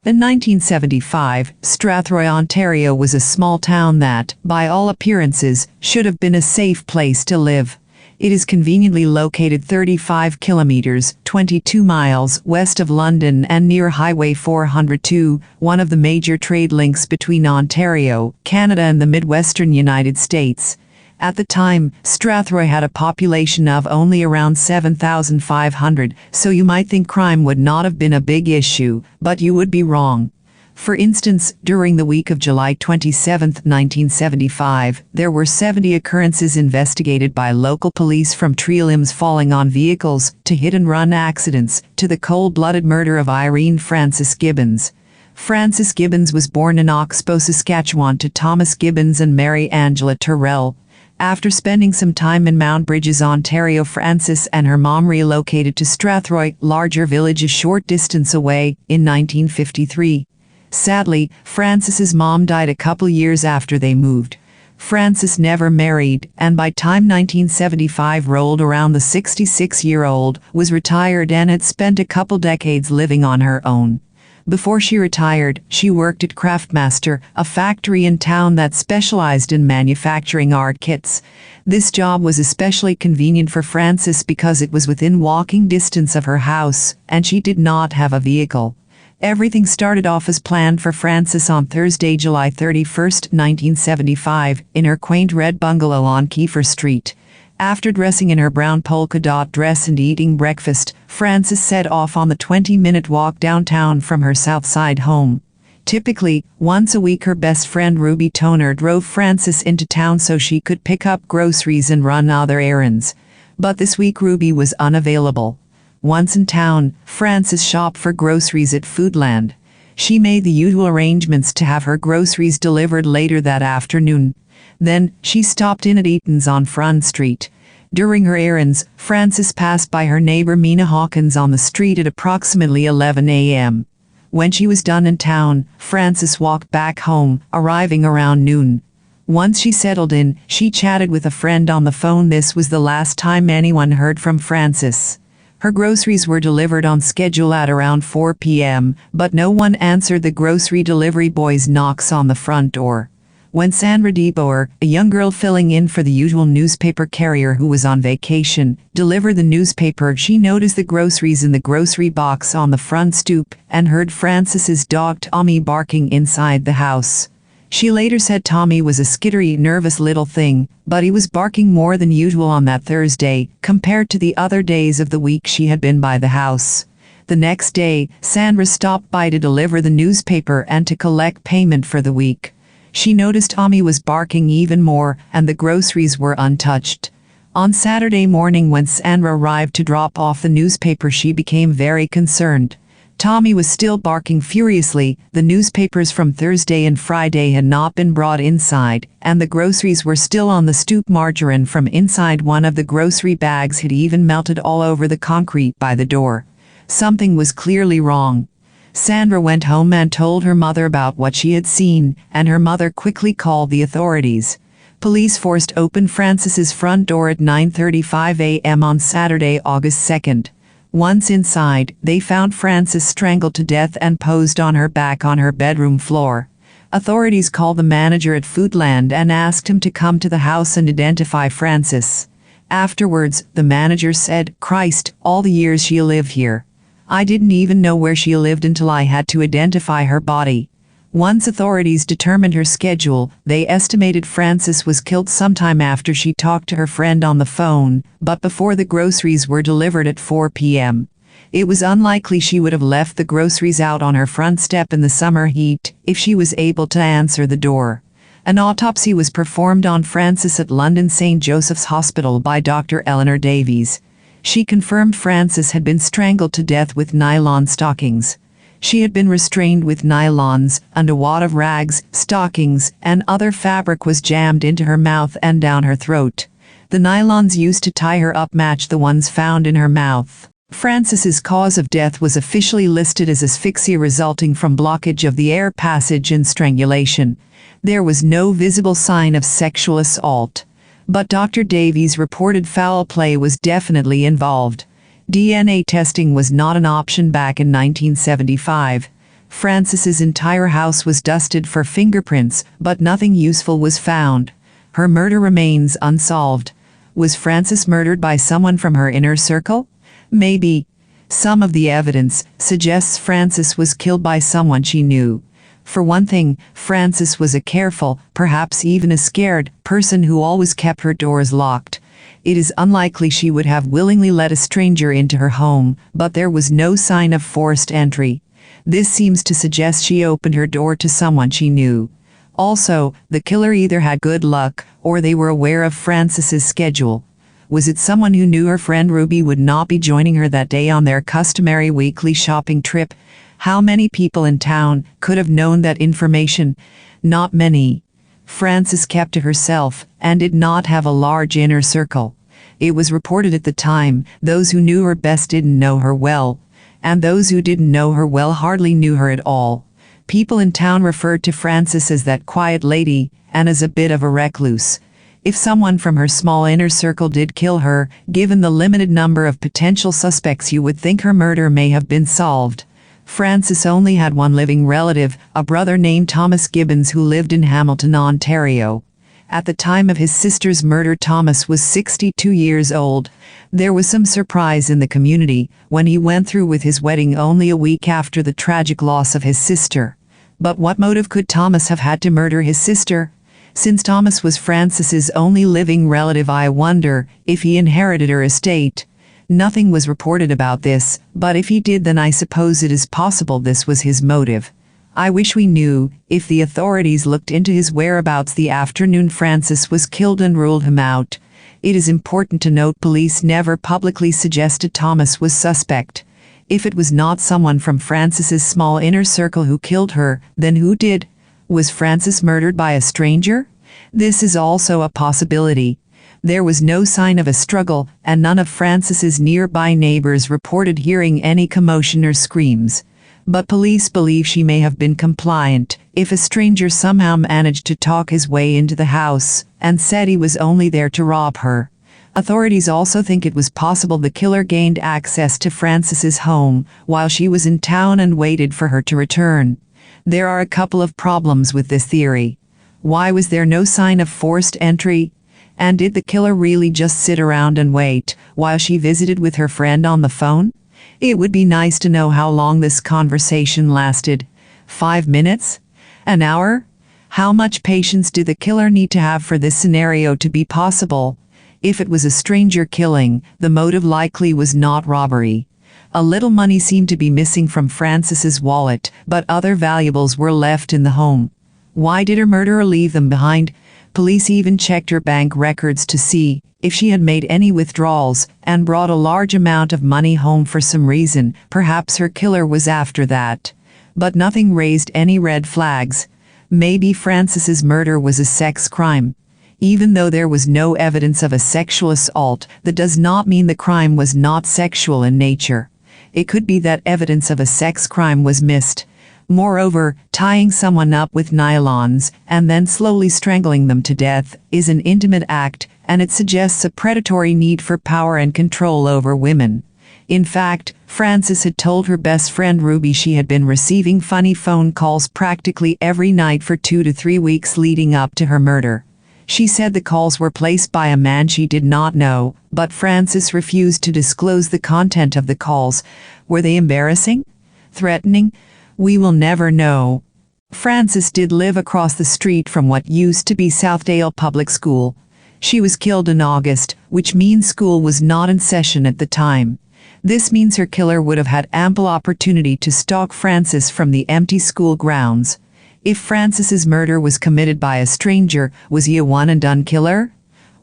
In 1975, Strathroy, Ontario was a small town that, by all appearances, should have been a safe place to live. It is conveniently located 35 kilometers, 22 miles west of London and near Highway 402, one of the major trade links between Ontario, Canada and the Midwestern United States. At the time, Strathroy had a population of only around 7,500, so you might think crime would not have been a big issue, but you would be wrong. For instance, during the week of July 27, 1975, there were 70 occurrences investigated by local police, from tree limbs falling on vehicles, to hit-and-run accidents, to the cold-blooded murder of Irene Frances Gibbons. Frances Gibbons was born in Oxbow, Saskatchewan to Thomas Gibbons and Mary Angela Terrell. After spending some time in Mount Bridges, Ontario, Frances and her mom relocated to Strathroy, larger village a short distance away, in 1953. Sadly, Frances's mom died a couple years after they moved. Frances never married, and by time 1975 rolled around, the 66-year-old was retired and had spent a couple decades living on her own. Before she retired, she worked at Craftmaster, a factory in town that specialized in manufacturing art kits. This job was especially convenient for Frances because it was within walking distance of her house, and she did not have a vehicle. Everything started off as planned for Frances on Thursday, July 31, 1975, in her quaint red bungalow on Kiefer Street. After dressing in her brown polka-dot dress and eating breakfast, Frances set off on the 20-minute walk downtown from her South Side home. Typically, once a week her best friend Ruby Toner drove Frances into town so she could pick up groceries and run other errands. But this week Ruby was unavailable. Once in town, Frances shopped for groceries at Foodland. She made the usual arrangements to have her groceries delivered later that afternoon. Then, she stopped in at Eaton's on Front Street. During her errands, Frances passed by her neighbor Mina Hawkins on the street at approximately 11 a.m. When she was done in town, Frances walked back home, arriving around noon. Once she settled in, she chatted with a friend on the phone. This was the last time anyone heard from Frances. Her groceries were delivered on schedule at around 4 p.m., but no one answered the grocery delivery boy's knocks on the front door. When Sandra DeBoer, a young girl filling in for the usual newspaper carrier who was on vacation, delivered the newspaper, she noticed the groceries in the grocery box on the front stoop and heard Frances's dog Tommy barking inside the house. She later said Tommy was a skittery, nervous little thing, but he was barking more than usual on that Thursday, compared to the other days of the week she had been by the house. The next day, Sandra stopped by to deliver the newspaper and to collect payment for the week. She noticed Tommy was barking even more, and the groceries were untouched. On Saturday morning, when Sandra arrived to drop off the newspaper, she became very concerned. Tommy was still barking furiously, the newspapers from Thursday and Friday had not been brought inside, and the groceries were still on the stoop. Margarine from inside one of the grocery bags had even melted all over the concrete by the door. Something was clearly wrong. Sandra went home and told her mother about what she had seen, and her mother quickly called the authorities. Police forced open Frances's front door at 9:35 a.m. on Saturday, August 2nd. Once inside, they found Frances strangled to death and posed on her back on her bedroom floor. Authorities called the manager at Foodland and asked him to come to the house and identify Frances. Afterwards, the manager said, "Christ, all the years she lived here. I didn't even know where she lived until I had to identify her body." Once authorities determined her schedule, they estimated Frances was killed sometime after she talked to her friend on the phone, but before the groceries were delivered at 4 p.m. It was unlikely she would have left the groceries out on her front step in the summer heat if she was able to answer the door. An autopsy was performed on Frances at London St. Joseph's Hospital by Dr. Eleanor Davies. She confirmed Frances had been strangled to death with nylon stockings. She had been restrained with nylons, and a wad of rags, stockings, and other fabric was jammed into her mouth and down her throat. The nylons used to tie her up matched the ones found in her mouth. Frances's cause of death was officially listed as asphyxia resulting from blockage of the air passage and strangulation. There was no visible sign of sexual assault. But Dr. Davies reported foul play was definitely involved. DNA testing was not an option back in 1975. Frances's entire house was dusted for fingerprints, but nothing useful was found. Her murder remains unsolved. Was Frances murdered by someone from her inner circle? Maybe. Some of the evidence suggests Frances was killed by someone she knew. For one thing, Frances was a careful, perhaps even a scared, person who always kept her doors locked. It is unlikely she would have willingly let a stranger into her home, but there was no sign of forced entry. This seems to suggest she opened her door to someone she knew. Also, the killer either had good luck, or they were aware of Frances's schedule. Was it someone who knew her friend Ruby would not be joining her that day on their customary weekly shopping trip? How many people in town could have known that information? Not many. Frances kept to herself, and did not have a large inner circle. It was reported at the time, those who knew her best didn't know her well, and those who didn't know her well hardly knew her at all. People in town referred to Frances as that quiet lady, and as a bit of a recluse. If someone from her small inner circle did kill her, given the limited number of potential suspects, you would think her murder may have been solved. Frances only had one living relative, a brother named Thomas Gibbons, who lived in Hamilton, Ontario. At the time of his sister's murder, Thomas was 62 years old. There was some surprise in the community when he went through with his wedding only a week after the tragic loss of his sister. But what motive could Thomas have had to murder his sister? Since Thomas was Frances's only living relative, I wonder if he inherited her estate. Nothing was reported about this, but if he did, then I suppose it is possible this was his motive. I wish we knew if the authorities looked into his whereabouts the afternoon Frances was killed and ruled him out. It is important to note police never publicly suggested Thomas was suspect. If it was not someone from Frances's small inner circle who killed her, then who did? Was Frances murdered by a stranger? This is also a possibility. There was no sign of a struggle, and none of Frances's nearby neighbors reported hearing any commotion or screams. But police believe she may have been compliant if a stranger somehow managed to talk his way into the house and said he was only there to rob her. Authorities also think it was possible the killer gained access to Frances's home while she was in town and waited for her to return. There are a couple of problems with this theory. Why was there no sign of forced entry? And did the killer really just sit around and wait while she visited with her friend on the phone? It would be nice to know how long this conversation lasted. 5 minutes? An hour? How much patience did the killer need to have for this scenario to be possible? If it was a stranger killing, the motive likely was not robbery. A little money seemed to be missing from Frances's wallet, but other valuables were left in the home. Why did her murderer leave them behind? Police even checked her bank records to see if she had made any withdrawals and brought a large amount of money home for some reason. Perhaps her killer was after that. But nothing raised any red flags. Maybe Frances's murder was a sex crime. Even though there was no evidence of a sexual assault, that does not mean the crime was not sexual in nature. It could be that evidence of a sex crime was missed. Moreover, tying someone up with nylons and then slowly strangling them to death is an intimate act, and it suggests a predatory need for power and control over women. In fact, Frances had told her best friend Ruby she had been receiving funny phone calls practically every night for 2 to 3 weeks leading up to her murder. She said the calls were placed by a man she did not know, but Frances refused to disclose the content of the calls. Were they embarrassing? Threatening? We will never know. Frances did live across the street from what used to be Southdale Public School. She was killed in August, which means school was not in session at the time. This means her killer would have had ample opportunity to stalk Frances from the empty school grounds. If Frances's murder was committed by a stranger, was he a one-and-done killer?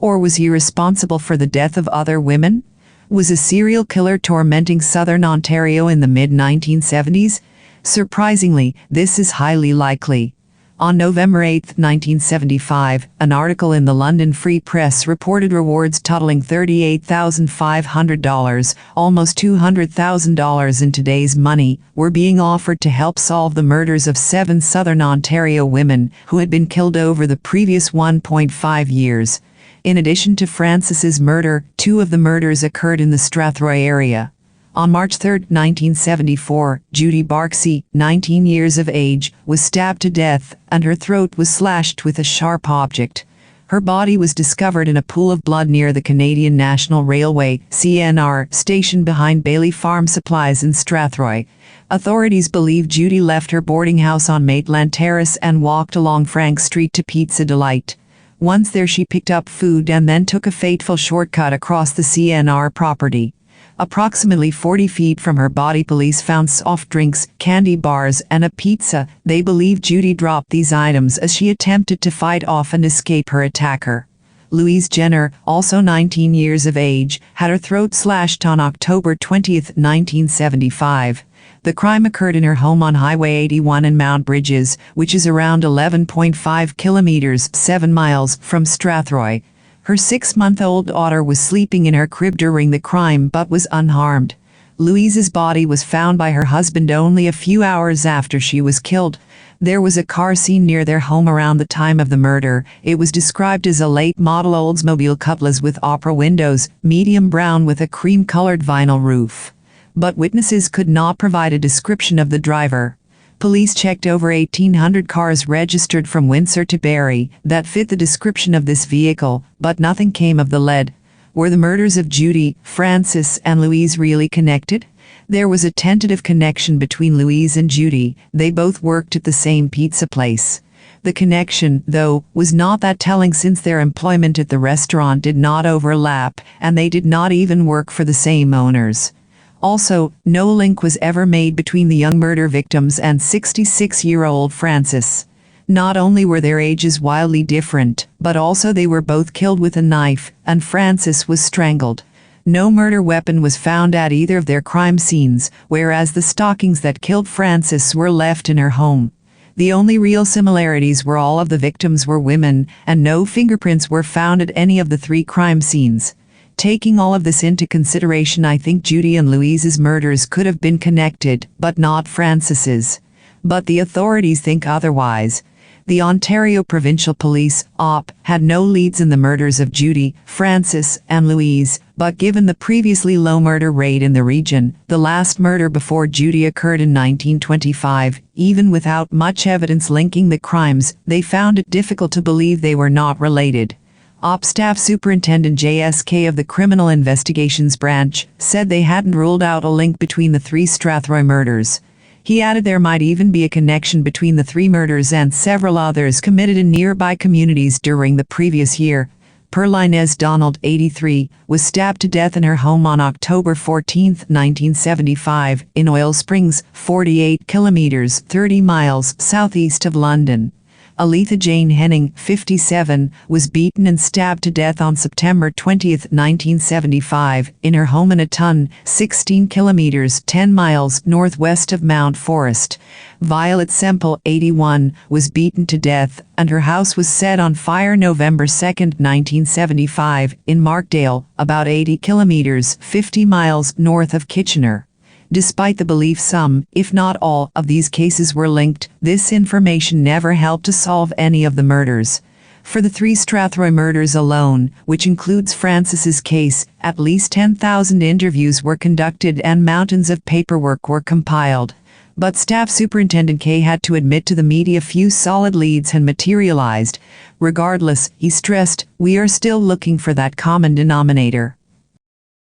Or was he responsible for the death of other women? Was a serial killer tormenting southern Ontario in the mid-1970s? Surprisingly, this is highly likely. On November 8, 1975, an article in the London Free Press reported rewards totaling $38,500, almost $200,000 in today's money, were being offered to help solve the murders of 7 southern Ontario women who had been killed over the previous 1.5 years. In addition to Frances's murder, 2 of the murders occurred in the Strathroy area. On March 3, 1974, Judy Barksey, 19 years of age, was stabbed to death, and her throat was slashed with a sharp object. Her body was discovered in a pool of blood near the Canadian National Railway (CNR) station behind Bailey Farm Supplies in Strathroy. Authorities believe Judy left her boarding house on Maitland Terrace and walked along Frank Street to Pizza Delight. Once there, she picked up food and then took a fateful shortcut across the CNR property. Approximately 40 feet from her body, police found soft drinks, candy bars, and a pizza. They believe Judy dropped these items as she attempted to fight off and escape her attacker. Louise Jenner, also 19 years of age, had her throat slashed on October 20, 1975. The crime occurred in her home on Highway 81 in Mount Bridges, which is around 11.5 kilometers, 7 miles, from Strathroy. Her 6-month-old daughter was sleeping in her crib during the crime but was unharmed. Louise's body was found by her husband only a few hours after she was killed. There was a car seen near their home around the time of the murder. It was described as a late-model Oldsmobile Cutlass with opera windows, medium brown with a cream-colored vinyl roof. But witnesses could not provide a description of the driver. Police checked over 1,800 cars registered from Windsor to Barrie that fit the description of this vehicle, but nothing came of the lead. Were the murders of Judy, Frances, and Louise really connected? There was a tentative connection between Louise and Judy. They both worked at the same pizza place. The connection, though, was not that telling since their employment at the restaurant did not overlap, and they did not even work for the same owners. Also, no link was ever made between the young murder victims and 66-year-old Frances. Not only were their ages wildly different, but also they were both killed with a knife, and Frances was strangled. No murder weapon was found at either of their crime scenes, whereas the stockings that killed Frances were left in her home. The only real similarities were all of the victims were women, and no fingerprints were found at any of the 3 crime scenes. Taking all of this into consideration, I think Judy and Louise's murders could have been connected, but not Frances's. But the authorities think otherwise. The Ontario Provincial Police, OP, had no leads in the murders of Judy, Frances, and Louise, but given the previously low murder rate in the region, the last murder before Judy occurred in 1925, even without much evidence linking the crimes, they found it difficult to believe they were not related. OP Staff Superintendent JSK of the Criminal Investigations Branch said they hadn't ruled out a link between the 3 Strathroy murders. He added there might even be a connection between the 3 murders and several others committed in nearby communities during the previous year. Perlinez Donald, 83, was stabbed to death in her home on October 14, 1975, in Oil Springs, 48 kilometers, 30 miles southeast of London. Aletha Jane Henning, 57, was beaten and stabbed to death on September 20, 1975, in her home in Atun, 16 kilometers, 10 miles northwest of Mount Forest. Violet Semple, 81, was beaten to death, and her house was set on fire November 2, 1975, in Markdale, about 80 kilometers, 50 miles north of Kitchener. Despite the belief some, if not all, of these cases were linked, this information never helped to solve any of the murders. For the 3 Strathroy murders alone, which includes Frances's case, at least 10,000 interviews were conducted and mountains of paperwork were compiled. But Staff Superintendent K had to admit to the media few solid leads had materialized. Regardless, he stressed, we are still looking for that common denominator.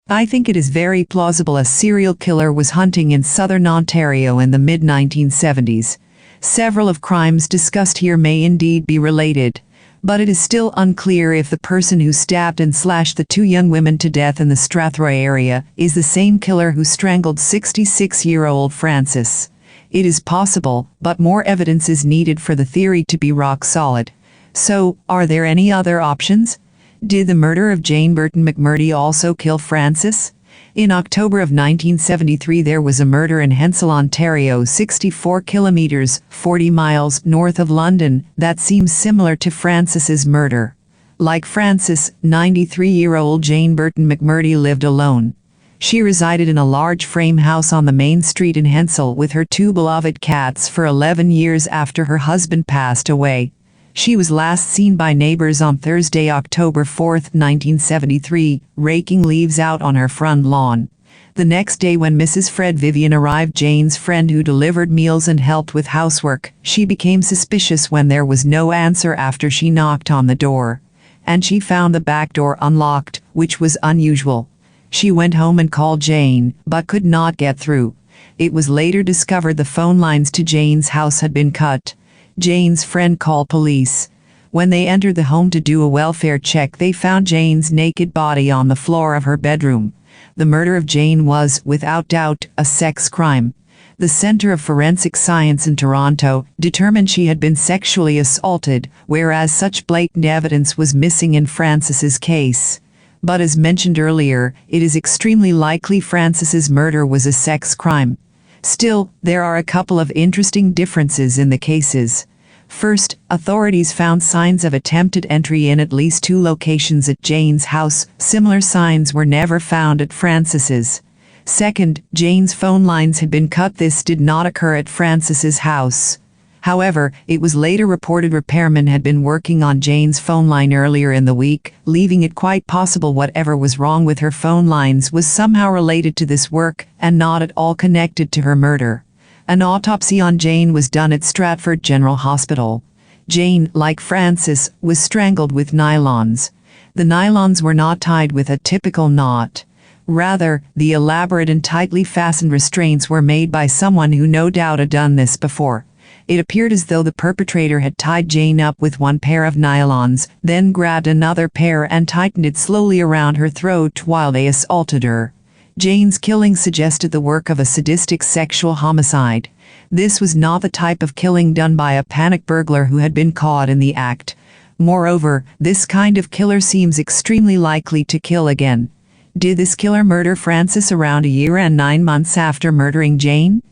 I think it is very plausible a serial killer was hunting in southern Ontario in the mid-1970s. Several of crimes discussed here may indeed be related, but it is still unclear if the person who stabbed and slashed the 2 young women to death in the Strathroy area is the same killer who strangled 66-year-old Frances. It is possible, but more evidence is needed for the theory to be rock solid. So, are there any other options? Did the murder of Jane Burton Mcmurty also kill Frances? In October of 1973 there was a murder in Hensel, Ontario, 64 kilometers, 40 miles north of London, that seems similar to Frances's murder. Like Frances, 93-year-old Jane Burton Mcmurty lived alone. She resided in a large frame house on the main street in Hensel with her 2 beloved cats for 11 years after her husband passed away. She was last seen by neighbors on Thursday, October 4, 1973, raking leaves out on her front lawn. The next day, when Mrs. Fred Vivian arrived, Jane's friend who delivered meals and helped with housework, she became suspicious when there was no answer after she knocked on the door. And she found the back door unlocked, which was unusual. She went home and called Jane, but could not get through. It was later discovered the phone lines to Jane's house had been cut. Jane's friend called police. When they entered the home to do a welfare check, they found Jane's naked body on the floor of her bedroom. The murder of Jane was, without doubt, a sex crime. The Center of Forensic Science in Toronto determined she had been sexually assaulted, whereas such blatant evidence was missing in Frances's case. But as mentioned earlier, it is extremely likely Frances's murder was a sex crime. Still, there are a couple of interesting differences in the cases. First, authorities found signs of attempted entry in at least 2 locations at Jane's house. Similar signs were never found at Frances's. Second, Jane's phone lines had been cut. This did not occur at Frances's house. However, it was later reported repairmen had been working on Jane's phone line earlier in the week, leaving it quite possible whatever was wrong with her phone lines was somehow related to this work and not at all connected to her murder. An autopsy on Jane was done at Stratford General Hospital. Jane, like Frances, was strangled with nylons. The nylons were not tied with a typical knot. Rather, the elaborate and tightly fastened restraints were made by someone who no doubt had done this before. It appeared as though the perpetrator had tied Jane up with one pair of nylons, then grabbed another pair and tightened it slowly around her throat while they assaulted her. Jane's killing suggested the work of a sadistic sexual homicide. This was not the type of killing done by a panic burglar who had been caught in the act. Moreover, this kind of killer seems extremely likely to kill again. Did this killer murder Frances around a year and 9 months after murdering Jane?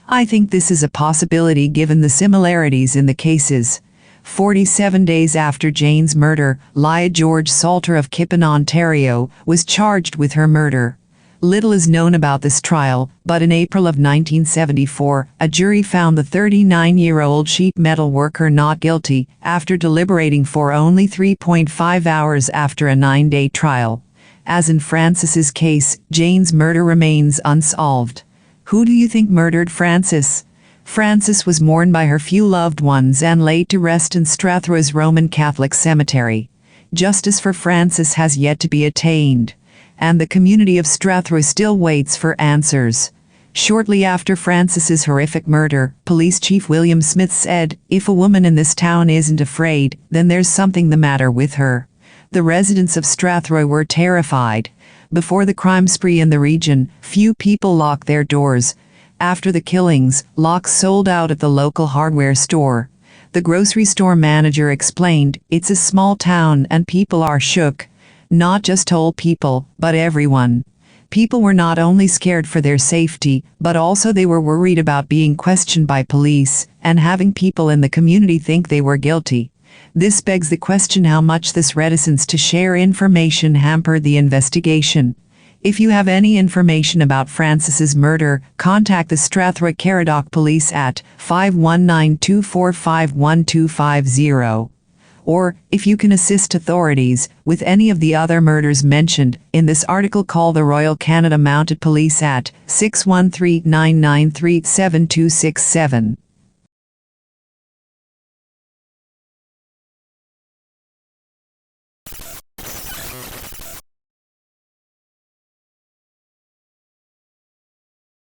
I think this is a possibility given the similarities in the cases. 47 days after Jane's murder, Leah George Salter of Kippen, Ontario, was charged with her murder. Little is known about this trial, but in April of 1974, a jury found the 39-year-old sheet metal worker not guilty after deliberating for only 3.5 hours after a 9-day trial. As in Frances's case, Jane's murder remains unsolved. Who do you think murdered Frances? Frances was mourned by her few loved ones and laid to rest in Strathroy's Roman Catholic cemetery. Justice for Frances has yet to be attained, and the community of Strathroy still waits for answers. Shortly after Frances's horrific murder, Police Chief William Smith said, "If a woman in this town isn't afraid, then there's something the matter with her." The residents of Strathroy were terrified. Before the crime spree in the region, few people locked their doors. After the killings, locks sold out at the local hardware store. The grocery store manager explained, "It's a small town and people are shook. Not just old people, but everyone." People were not only scared for their safety, but also they were worried about being questioned by police and having people in the community think they were guilty. This begs the question how much this reticence to share information hampered the investigation. If you have any information about Frances's murder, contact the Strathroy Caradoc Police at 519-245-1250. Or, if you can assist authorities with any of the other murders mentioned in this article, call the Royal Canada Mounted Police at 613-993-7267.